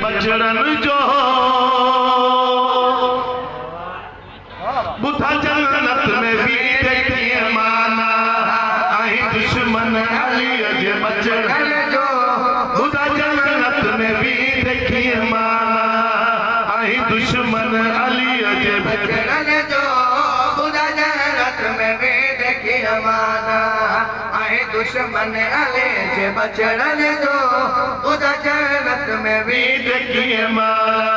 बचड़न जो बुधा जन्नत में भी देखिए माना आई दुश्मन अली जे बचड़न जो बुधा जन्नत में भी देखिए माना आई दुश्मन अली जे बचड़न जो बुधा जन्नत में भी देखिए माना आई दुश्मन अली जे बचड़न जो बुधा जन्नत में भी देखिए माना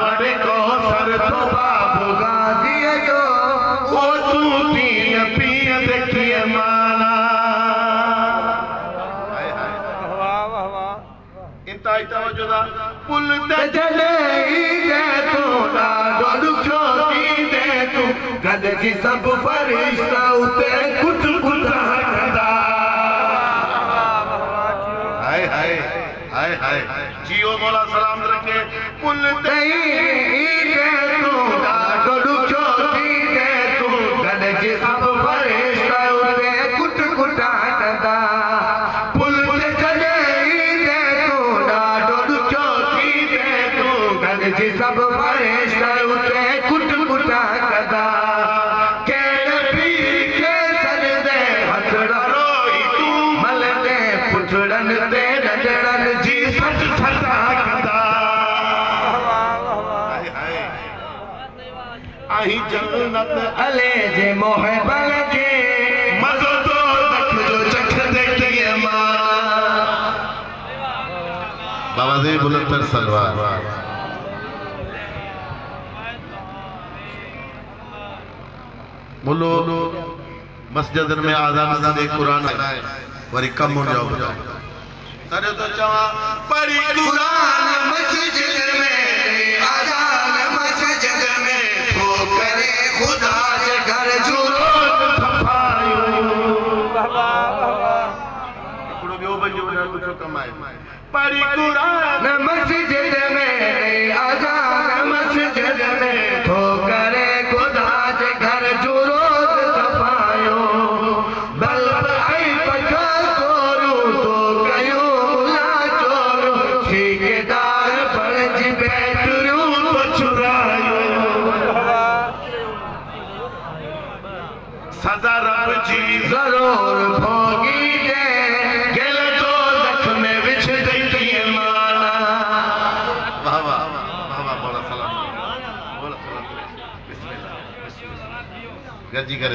वड़े को सर तो बाबू गाजी जो वो तू पीन पिय देखिए माना इंता तवज्जो पुल ते चले दे तू ना डोडू छोटी दे तू गद जी सब फरिश्ता उते कुट कुट हटदा हाय हाय हाय हाय जियो मौला सलाम रखे पुल ते दे तू ना डोडू छोटी दे तू गद जी सब फरिश्ता उते कुट कुट हटदा पुल ते चले दे तू ना डोडू छोटी दे तू गद जी सब फरिश्ता उते कुट कुट हटदा केड़ पीर के सर दे हथड़ा रोई तू मल दे पुछड़न ते नजरन जी सच सचा कदा आई जन्नत अले जे मोहबल जे मज़ो तो रख जो चख देखिए मां बाबा दे बुलंद सलवार बोलो मस्जिद में आज़ान दे कुरान वरी कम हो जाओ तरे तो चवा पढ़ी कुरान मस्जिद में आज़ान मस्जिद में तो करे खुदा जे घर जो रोज सफायो बाबा कुड़ो बियो बंजो ना कुछ कमाए पढ़ी कुरान मस्जिद में आज़ान मस्जिद में तो करे खुदा जे घर जो रोज सफायो बल आई पका कोरू तो कयो मुला चोरो ठेकेदार पर जी बैठरू तो चुरायो सजा रब जी जरूर भोगी दे गेल तो जख्म विछ देखिए माना वाह वाह वाह वाह बोला सलाम बिस्मिल्लाह गजी करे